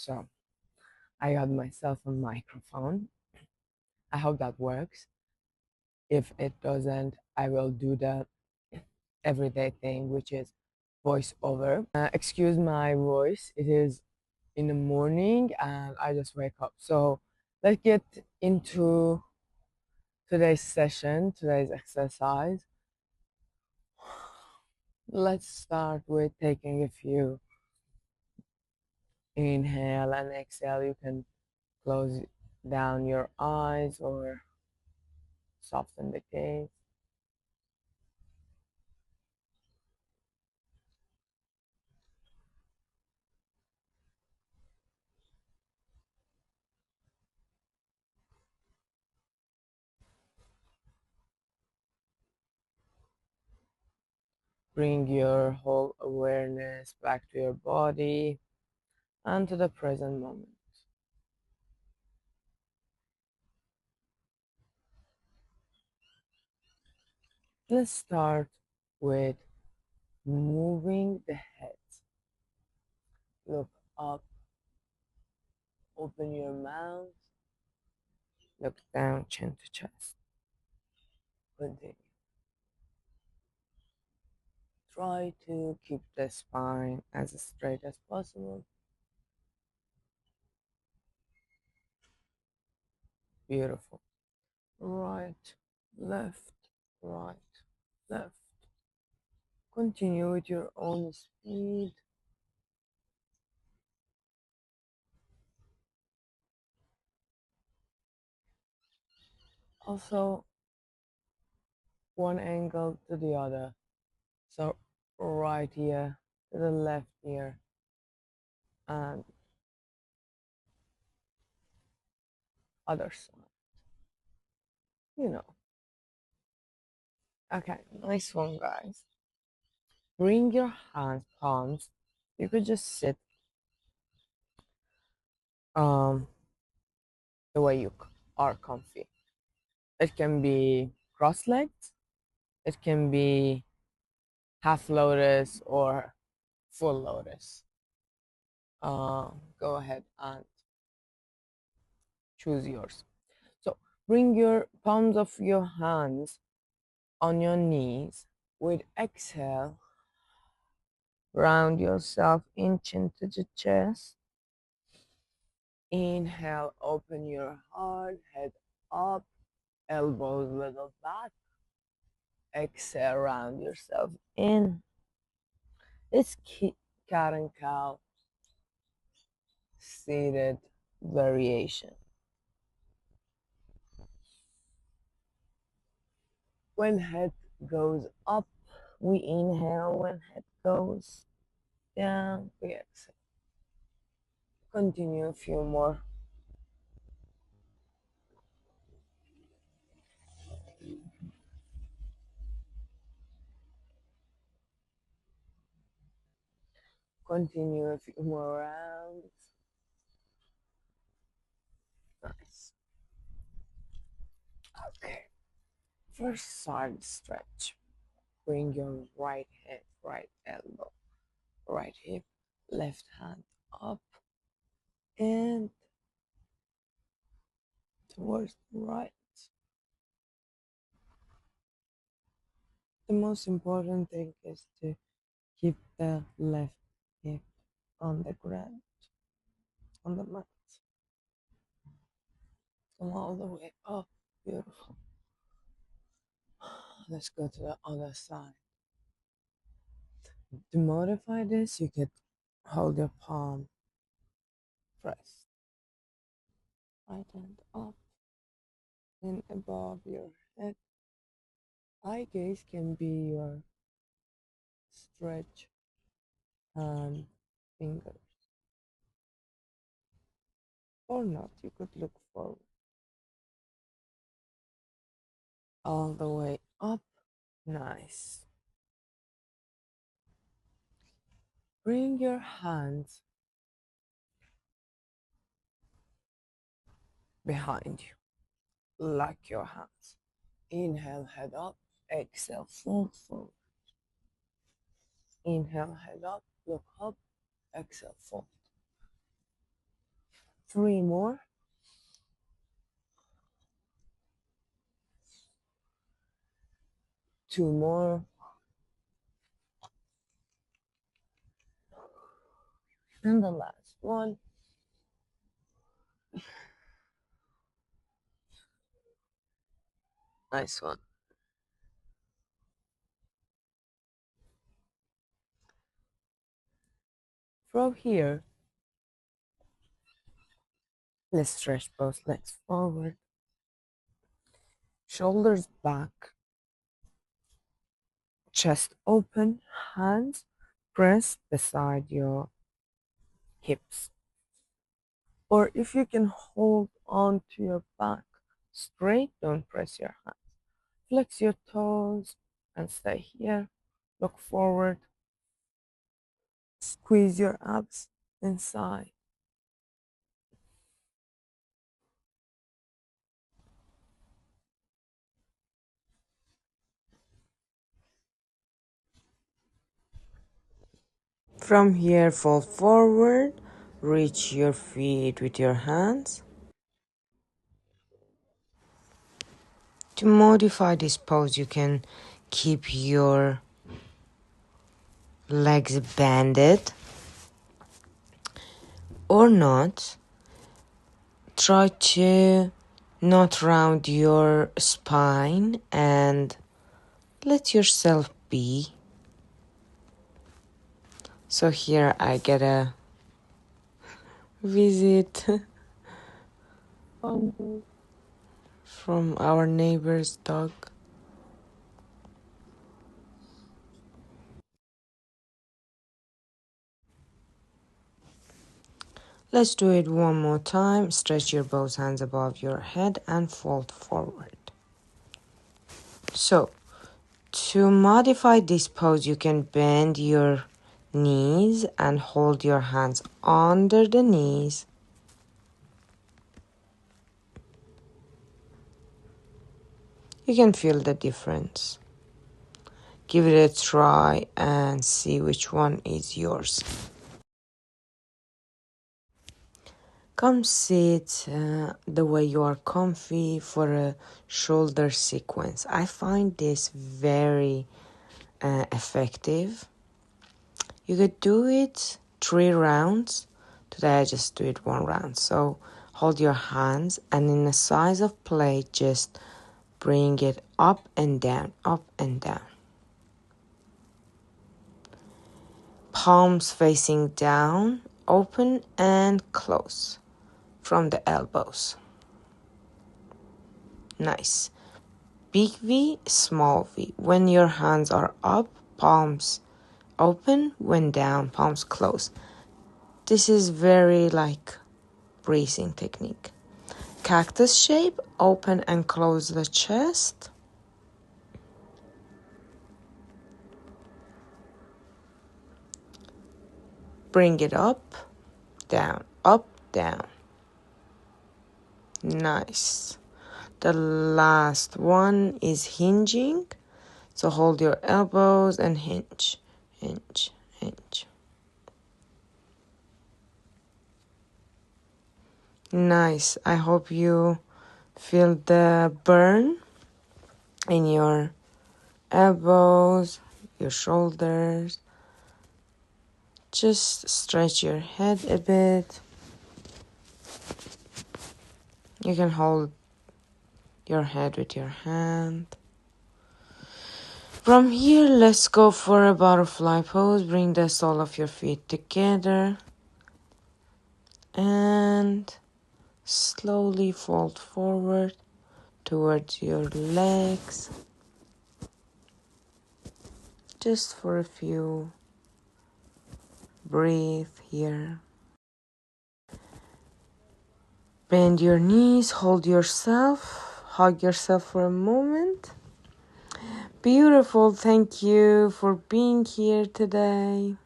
So I got myself a microphone. I hope that works. If it doesn't, I will do the everyday thing, which is voiceover. Excuse my voice. It is in the morning and I just wake up. So let's get into today's session, today's exercise. Let's start with taking a few inhale and exhale. You can close down your eyes or soften the gaze. Bring your whole awareness back to your body and to the present moment. Let's start with moving the head. Look up, open your mouth, look down, chin to chest. Continue. Try to keep the spine as straight as possible. Beautiful. Right, left, right, left. Continue with your own speed. Also, one angle to the other. So, right ear to the left ear and other side. You know. Okay, nice one, guys. Bring your hands, palms. You could just sit um the way you are comfy. It can be cross-legged. It can be half lotus or full lotus. Go ahead and choose yours. So bring your palms of your hands on your knees. With exhale, round yourself inch into the chest. Inhale, open your heart, head up, elbows little back. Exhale, round yourself in. It's cat and cow seated variation. When head goes up, we inhale. When head goes down, we exhale. Continue a few more. Continue a few more rounds. Nice. Okay. First side stretch. Bring your right hand, right elbow, right hip, left hand up and towards the right. The most important thing is to keep the left hip on the ground, on the mat. Come all the way up. Beautiful. Let's go to the other side. To modify this, you could hold your palm pressed. Right hand up and above your head. Eye gaze can be your stretch fingers. Or not, you could look forward. All the way up. Nice. Bring your hands behind you. Lock your hands. Inhale, head up. Exhale, fold forward. Inhale, head up. Look up. Exhale, fold. 3 more. Two more. And the last one. Nice one. From here, let's stretch both legs forward, shoulders back, chest open, hands pressed beside your hips. Or if you can hold on to your back straight, don't press your hands. Flex your toes and stay here. Look forward. Squeeze your abs inside. From here, fold forward. Reach your feet with your hands. To modify this pose, you can keep your legs banded or not. Try to not round your spine and let yourself be. So here I get a visit from our neighbor's dog. Let's do it one more time. Stretch your both hands above your head and fold forward. So, to modify this pose, you can bend your knees and hold your hands under the knees. You can feel the difference. Give it a try and see which one is yours. Come sit the way you are comfy for a shoulder sequence. I find this very effective. You could do it 3 rounds. Today I just do it 1 round. So hold your hands and in the size of plate, just bring it up and down, up and down. Palms facing down, open and close from the elbows. Nice. Big V, small V. When your hands are up, palms open. When down, palms close. This is very like breathing technique. Cactus shape, open and close the chest. Bring it up, down, up, down. Nice. The last one is hinging. So hold your elbows and hinge, hinge, hinge. Nice. I hope you feel the burn in your elbows, your shoulders. Just stretch your head a bit. You can hold your head with your hand. From here, let's go for a butterfly pose. Bring the sole of your feet together. And slowly fold forward towards your legs. Just for a few. Breathe here. Bend your knees, hold yourself, hug yourself for a moment. Beautiful, thank you for being here today.